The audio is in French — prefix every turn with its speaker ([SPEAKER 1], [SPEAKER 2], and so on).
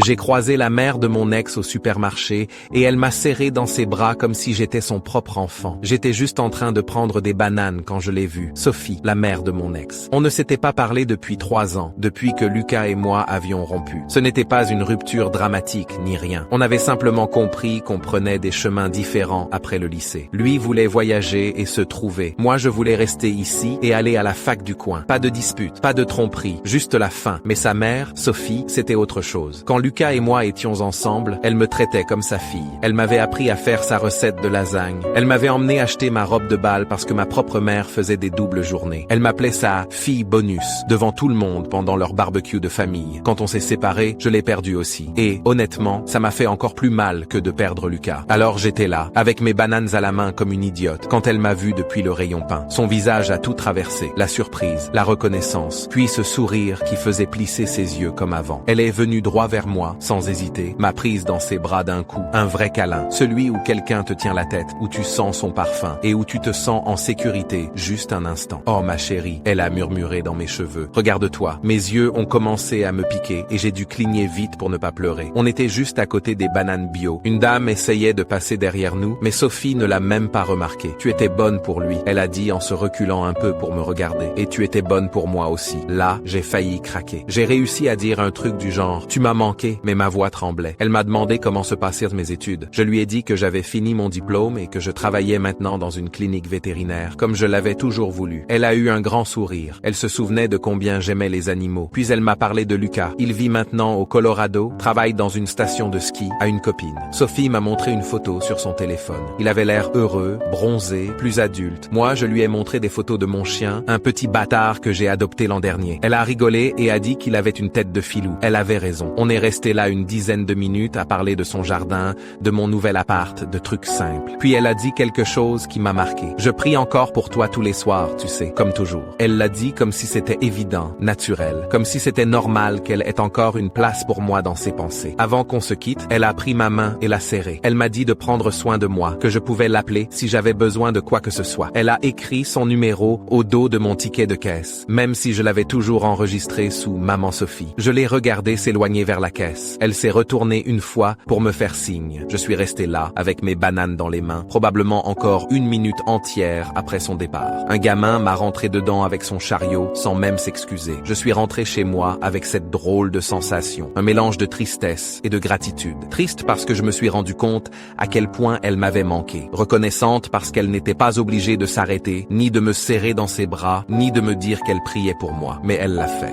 [SPEAKER 1] J'ai croisé la mère de mon ex au supermarché et elle m'a serré dans ses bras comme si j'étais son propre enfant. J'étais juste en train de prendre des bananes quand je l'ai vue. Sophie, la mère de mon ex. On ne s'était pas parlé depuis 3 ans, depuis que Lucas et moi avions rompu. Ce n'était pas une rupture dramatique ni rien. On avait simplement compris qu'on prenait des chemins différents après le lycée. Lui voulait voyager et se trouver. Moi, je voulais rester ici et aller à la fac du coin. Pas de dispute, pas de tromperie, juste la fin. Mais sa mère, Sophie, c'était autre chose. Quand Lucas et moi étions ensemble, elle me traitait comme sa fille. Elle m'avait appris à faire sa recette de lasagne. Elle m'avait emmené acheter ma robe de bal parce que ma propre mère faisait des doubles journées. Elle m'appelait sa fille bonus devant tout le monde pendant leur barbecue de famille. Quand on s'est séparés, je l'ai perdu aussi. Et, honnêtement, ça m'a fait encore plus mal que de perdre Lucas. Alors j'étais là, avec mes bananes à la main comme une idiote, quand elle m'a vu depuis le rayon pain. Son visage a tout traversé, la surprise, la reconnaissance, puis ce sourire qui faisait plisser ses yeux comme avant. Elle est venue droit vers moi, sans hésiter, m'a prise dans ses bras d'un coup, un vrai câlin, celui où quelqu'un te tient la tête, où tu sens son parfum, et où tu te sens en sécurité, juste un instant. Oh ma chérie, elle a murmuré dans mes cheveux. Regarde-toi, mes yeux ont commencé à me piquer, et j'ai dû cligner vite pour ne pas pleurer. On était juste à côté des bananes bio. Une dame essayait de passer derrière nous, mais Sophie ne l'a même pas remarqué. Tu étais bonne pour lui, elle a dit en se reculant un peu pour me regarder. Et tu étais bonne pour moi aussi. Là, j'ai failli craquer. J'ai réussi à dire un truc du genre, tu m'as manqué, mais ma voix tremblait. Elle m'a demandé comment se passaient mes études. Je lui ai dit que j'avais fini mon diplôme et que je travaillais maintenant dans une clinique vétérinaire, comme je l'avais toujours voulu. Elle a eu un grand sourire. Elle se souvenait de combien j'aimais les animaux. Puis elle m'a parlé de Lucas. Il vit maintenant au Colorado, travaille dans une station de ski, a une copine. Sophie m'a montré une photo sur son téléphone. Il avait l'air heureux, bronzé, plus adulte. Moi, je lui ai montré des photos de mon chien, un petit bâtard que j'ai adopté l'an dernier. Elle a rigolé et a dit qu'il avait une tête de filou. Elle avait raison. On est resté là une dizaine de minutes à parler de son jardin, de mon nouvel appart, de trucs simples. Puis elle a dit quelque chose qui m'a marqué. Je prie encore pour toi tous les soirs, tu sais, comme toujours. Elle l'a dit comme si c'était évident, naturel, comme si c'était normal qu'elle ait encore une place pour moi dans ses pensées. Avant qu'on se quitte, elle a pris ma main et l'a serrée. Elle m'a dit de prendre soin de moi, que je pouvais l'appeler si j'avais besoin de quoi que ce soit. Elle a écrit son numéro au dos de mon ticket de caisse, même si je l'avais toujours enregistré sous Maman Sophie. Je l'ai regardée s'éloigner vers la caisse. Elle s'est retournée une fois pour me faire signe. Je suis resté là, avec mes bananes dans les mains, probablement encore 1 minute entière après son départ. Un gamin m'a rentré dedans avec son chariot, sans même s'excuser. Je suis rentré chez moi avec cette drôle de sensation, un mélange de tristesse et de gratitude. Triste parce que je me suis rendu compte à quel point elle m'avait manqué. Reconnaissante parce qu'elle n'était pas obligée de s'arrêter, ni de me serrer dans ses bras, ni de me dire qu'elle priait pour moi. Mais elle l'a fait.